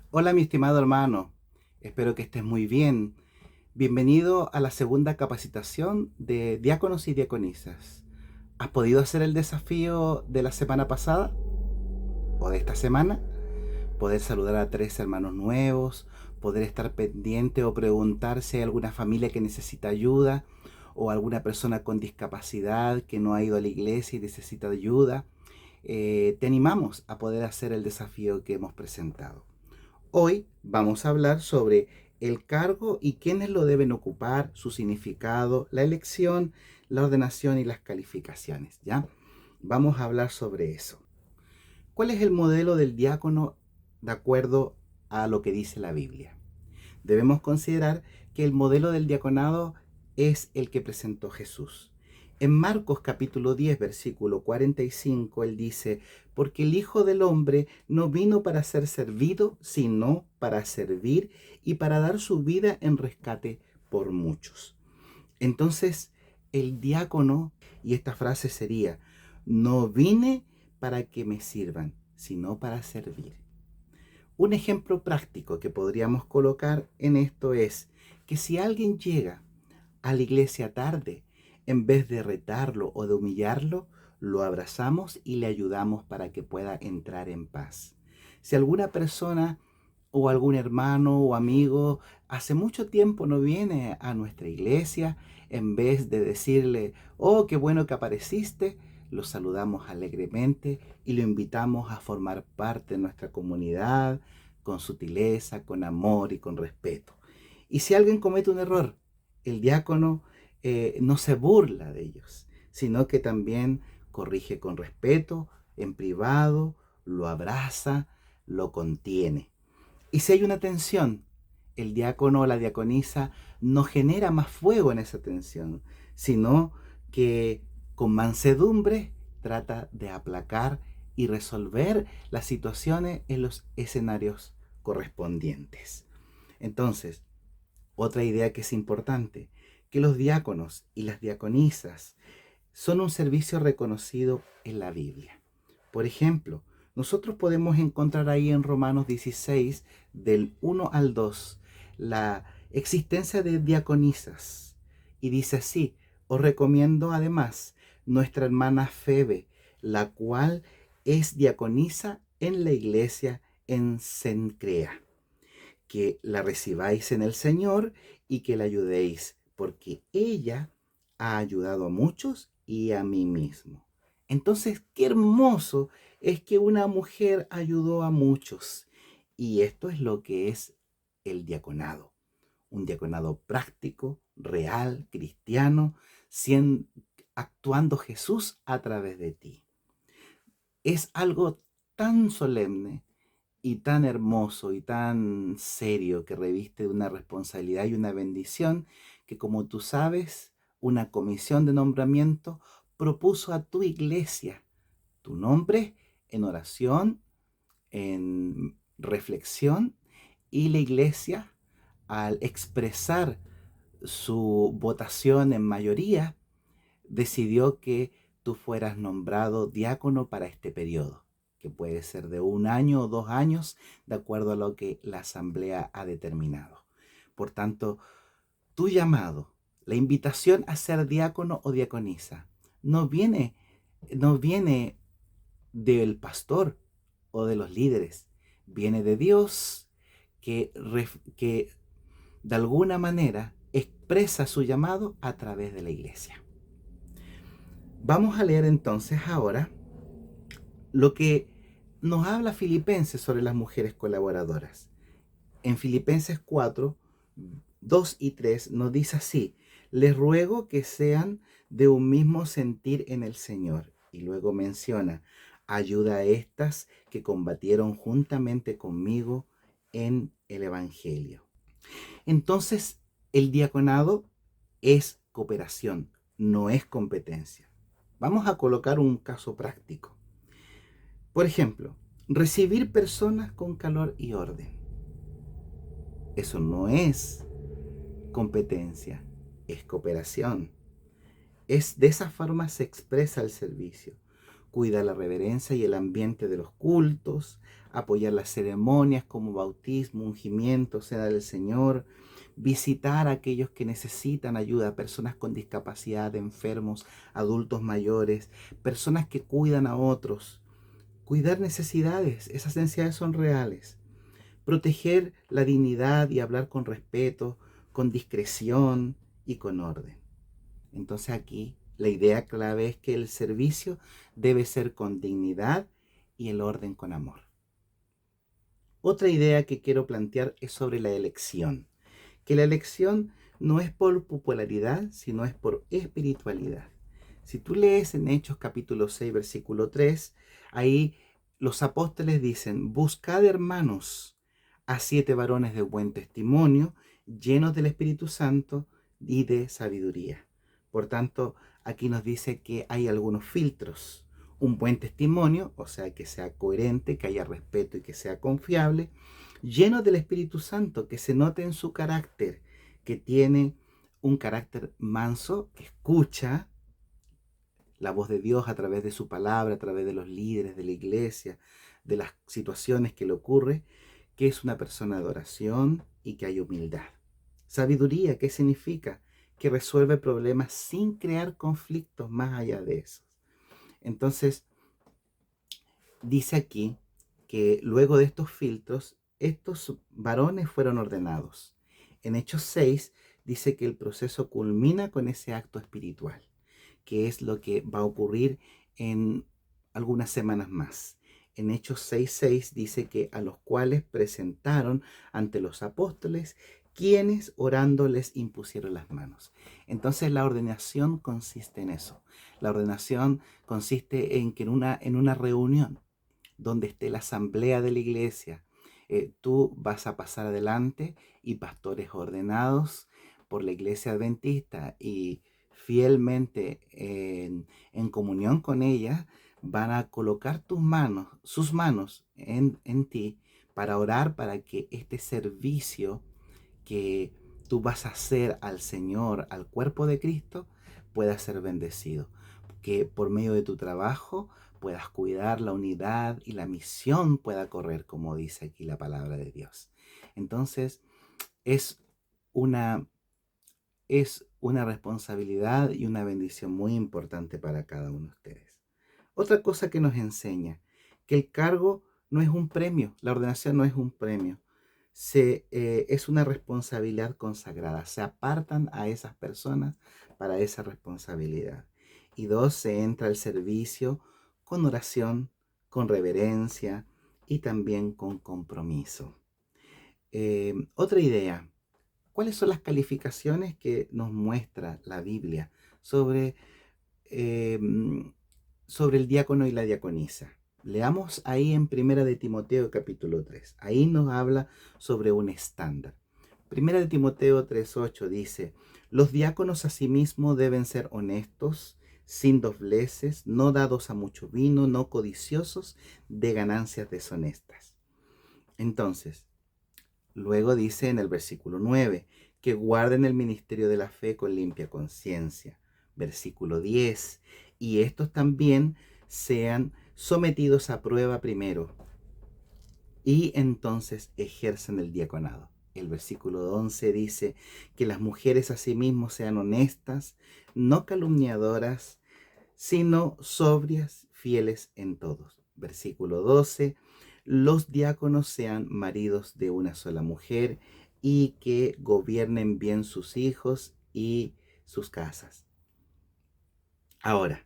Hola mi estimado hermano, espero que estés muy bien. Bienvenido a la segunda capacitación de diáconos y diaconisas. ¿Has podido hacer el desafío de la semana pasada o de esta semana? Poder saludar a 3 hermanos nuevos, poder estar pendiente o preguntar si hay alguna familia que necesita ayuda o alguna persona con discapacidad que no ha ido a la iglesia y necesita ayuda. Te animamos a poder hacer el desafío que hemos presentado. Hoy vamos a hablar sobre el cargo y quiénes lo deben ocupar, su significado, la elección, la ordenación y las calificaciones, ¿ya? Vamos a hablar sobre eso. ¿Cuál es el modelo del diácono de acuerdo a lo que dice la Biblia? Debemos considerar que el modelo del diaconado es el que presentó Jesús. En Marcos capítulo 10, versículo 45, él dice, porque el Hijo del Hombre no vino para ser servido, sino para servir y para dar su vida en rescate por muchos. Entonces, el diácono, y esta frase sería, no vine para que me sirvan, sino para servir. Un ejemplo práctico que podríamos colocar en esto es que si alguien llega a la iglesia tarde, en vez de retarlo o de humillarlo, lo abrazamos y le ayudamos para que pueda entrar en paz. Si alguna persona o algún hermano o amigo hace mucho tiempo no viene a nuestra iglesia, en vez de decirle, oh, qué bueno que apareciste, lo saludamos alegremente y lo invitamos a formar parte de nuestra comunidad con sutileza, con amor y con respeto. Y si alguien comete un error, el diácono no se burla de ellos, sino que también corrige con respeto, en privado, lo abraza, lo contiene. Y si hay una tensión, el diácono o la diaconisa no genera más fuego en esa tensión, sino que con mansedumbre trata de aplacar y resolver las situaciones en los escenarios correspondientes. Entonces, otra idea que es importante, que los diáconos y las diaconisas son un servicio reconocido en la Biblia. Por ejemplo, nosotros podemos encontrar ahí en Romanos 16, del 1 al 2, la existencia de diaconisas. Y dice así, os recomiendo además nuestra hermana Febe, la cual es diaconisa en la iglesia en Cencrea, que la recibáis en el Señor y que la ayudéis, porque ella ha ayudado a muchos y a mí mismo. Entonces, qué hermoso es que una mujer ayudó a muchos. Y esto es lo que es el diaconado. Un diaconado práctico, real, cristiano, actuando Jesús a través de ti. Es algo tan solemne y tan hermoso y tan serio que reviste una responsabilidad y una bendición que, como tú sabes, una comisión de nombramiento propuso a tu iglesia tu nombre en oración, en reflexión, y la iglesia, al expresar su votación en mayoría, decidió que tú fueras nombrado diácono para este periodo, que puede ser de 1 año o 2 años, de acuerdo a lo que la asamblea ha determinado. Por tanto, tu llamado, la invitación a ser diácono o diaconisa, no viene, no viene del pastor o de los líderes, viene de Dios que de alguna manera expresa su llamado a través de la iglesia. Vamos a leer entonces ahora lo que nos habla Filipenses sobre las mujeres colaboradoras. En Filipenses 4, 2 y 3 nos dice así, les ruego que sean de un mismo sentir en el Señor. Y luego menciona, ayuda a estas que combatieron juntamente conmigo en el Evangelio. Entonces, el diaconado es cooperación, no es competencia. Vamos a colocar un caso práctico. Por ejemplo, recibir personas con calor y orden. Eso no es competencia, es cooperación. Es de esa forma se expresa el servicio. cuida la reverencia y el ambiente de los cultos, apoyar las ceremonias como bautismo, ungimiento, cena del Señor, visitar a aquellos que necesitan ayuda, personas con discapacidad, enfermos, adultos mayores, personas que cuidan a otros. Cuidar necesidades, esas necesidades son reales. Proteger la dignidad y hablar con respeto, con discreción y con orden. Entonces aquí la idea clave es que el servicio debe ser con dignidad y el orden con amor. Otra idea que quiero plantear es sobre la elección. Que la elección no es por popularidad, sino es por espiritualidad. Si tú lees en Hechos capítulo 6, versículo 3, ahí los apóstoles dicen: buscad, hermanos, a 7 varones de buen testimonio, llenos del Espíritu Santo y de sabiduría. Por tanto, aquí nos dice que hay algunos filtros. Un buen testimonio, o sea, que sea coherente, que haya respeto y que sea confiable, lleno del Espíritu Santo, que se note en su carácter, que tiene un carácter manso, que escucha la voz de Dios a través de su palabra, a través de los líderes de la iglesia, de las situaciones que le ocurre, que es una persona de oración y que hay humildad. Sabiduría, ¿qué significa? Que resuelve problemas sin crear conflictos más allá de eso. Entonces, dice aquí que luego de estos filtros, estos varones fueron ordenados. En Hechos 6 dice que el proceso culmina con ese acto espiritual, que es lo que va a ocurrir en algunas semanas más. En Hechos 6:6 dice que a los cuales presentaron ante los apóstoles, quienes orando les impusieron las manos. Entonces la ordenación consiste en eso. La ordenación consiste en que en una reunión donde esté la asamblea de la iglesia, tú vas a pasar adelante y pastores ordenados por la iglesia adventista y fielmente en comunión con ella, van a colocar sus manos en ti para orar para que este servicio que tú vas a hacer al Señor, al cuerpo de Cristo, pueda ser bendecido. Que por medio de tu trabajo puedas cuidar la unidad y la misión pueda correr, como dice aquí la palabra de Dios. Entonces, es una, es una responsabilidad y una bendición muy importante para cada uno de ustedes. Otra cosa que nos enseña, que el cargo no es un premio, la ordenación no es un premio, es una responsabilidad consagrada. Se apartan a esas personas para esa responsabilidad. Y 2, se entra al servicio con oración, con reverencia y también con compromiso. Otra idea, ¿cuáles son las calificaciones que nos muestra la Biblia sobre, eh, sobre el diácono y la diaconisa? Leamos ahí en Primera de Timoteo capítulo 3. Ahí nos habla sobre un estándar. Primera de Timoteo 3:8 dice: los diáconos asimismo deben ser honestos, sin dobleces, no dados a mucho vino, no codiciosos de ganancias deshonestas. Entonces, luego dice en el versículo 9, que guarden el ministerio de la fe con limpia conciencia. Versículo 10, y estos también sean sometidos a prueba primero, y entonces ejercen el diaconado. El versículo 11 dice que las mujeres asimismo sean honestas, no calumniadoras, sino sobrias, fieles en todos. Versículo 12, los diáconos sean maridos de una sola mujer y que gobiernen bien sus hijos y sus casas. Ahora,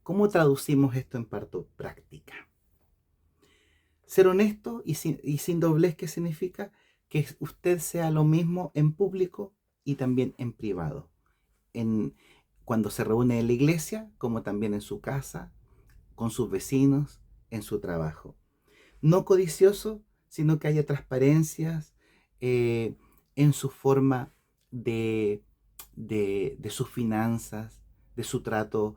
¿cómo traducimos esto en parte práctica? Ser honesto y sin doblez, ¿qué significa? Que usted sea lo mismo en público y también en privado. Cuando se reúne en la iglesia, como también en su casa, con sus vecinos, en su trabajo. No codicioso, sino que haya transparencias en su forma de sus finanzas, de su trato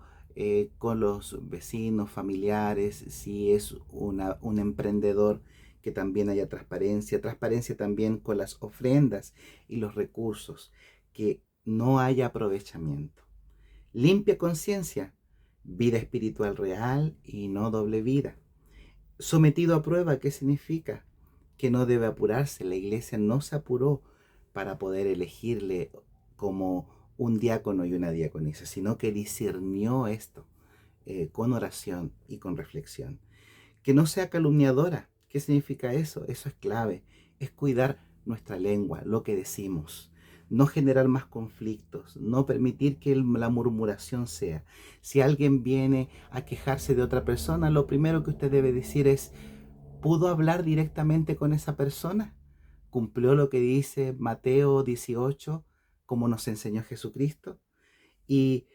con los vecinos, familiares, si es un emprendedor, que también haya transparencia, transparencia también con las ofrendas y los recursos, que no haya aprovechamiento. Limpia conciencia, vida espiritual real y no doble vida. Sometido a prueba, ¿qué significa? Que no debe apurarse. La iglesia no se apuró para poder elegirle como un diácono y una diaconisa, sino que discernió esto con oración y con reflexión. Que no sea calumniadora. ¿Qué significa eso? Eso es clave. Es cuidar nuestra lengua, lo que decimos. No generar más conflictos, no permitir que la murmuración sea. Si alguien viene a quejarse de otra persona, lo primero que usted debe decir es: ¿pudo hablar directamente con esa persona? ¿Cumplió lo que dice Mateo 18, como nos enseñó Jesucristo? Y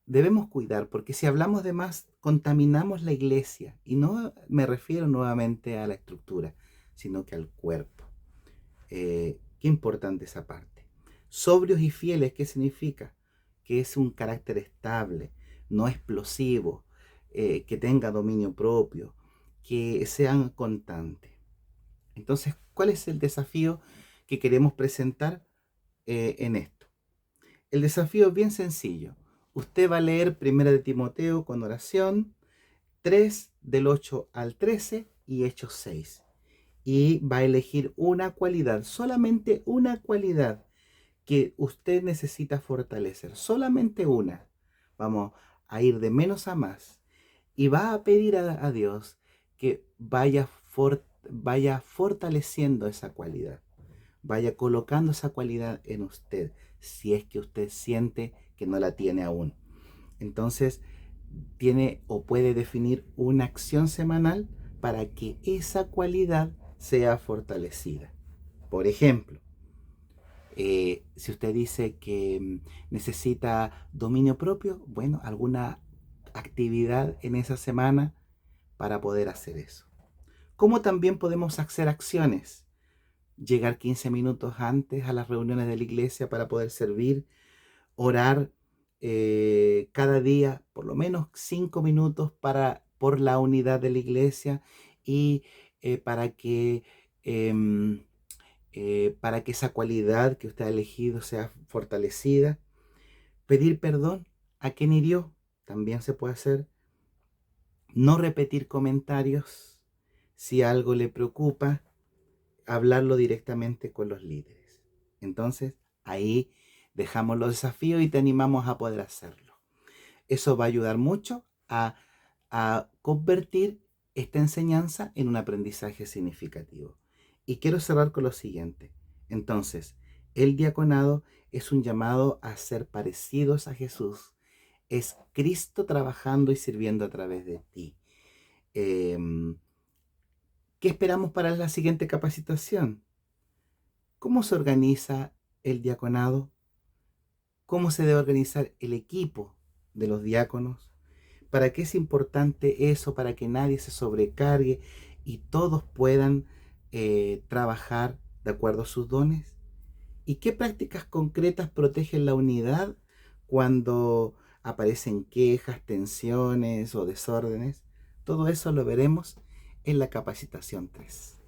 debemos cuidar, porque si hablamos de más, contaminamos la iglesia. Y no me refiero nuevamente a la estructura, sino que al cuerpo. Qué importante esa parte. Sobrios y fieles, ¿qué significa? Que es un carácter estable, no explosivo, que tenga dominio propio, que sean constantes. Entonces, ¿cuál es el desafío que queremos presentar en esto? El desafío es bien sencillo. Usted va a leer 1 de Timoteo con oración, 3 del 8 al 13 y Hechos 6. Y va a elegir una cualidad, solamente una cualidad que usted necesita fortalecer, solamente una. Vamos a ir de menos a más. Y va a pedir a Dios que vaya fortaleciendo esa cualidad. Vaya colocando esa cualidad en usted, si es que usted siente que no la tiene aún. Entonces, tiene o puede definir una acción semanal para que esa cualidad sea fortalecida. Por ejemplo, si usted dice que necesita dominio propio, bueno, alguna actividad en esa semana para poder hacer eso. ¿Cómo también podemos hacer acciones? Llegar 15 minutos antes a las reuniones de la iglesia para poder servir, orar cada día por lo menos 5 minutos por la unidad de la iglesia y para que para que esa cualidad que usted ha elegido sea fortalecida. Pedir perdón a quien hirió, también se puede hacer. No repetir comentarios. Si algo le preocupa, hablarlo directamente con los líderes. Entonces, ahí dejamos los desafíos y te animamos a poder hacerlo. Eso va a ayudar mucho a convertir esta enseñanza en un aprendizaje significativo. Y quiero cerrar con lo siguiente. Entonces, el diaconado es un llamado a ser parecidos a Jesús. Es Cristo trabajando y sirviendo a través de ti. ¿Qué esperamos para la siguiente capacitación? ¿Cómo se organiza el diaconado? ¿Cómo se debe organizar el equipo de los diáconos? ¿Para qué es importante eso? Para que nadie se sobrecargue y todos puedan trabajar de acuerdo a sus dones. ¿Y qué prácticas concretas protegen la unidad cuando aparecen quejas, tensiones o desórdenes? Todo eso lo veremos en la capacitación 3.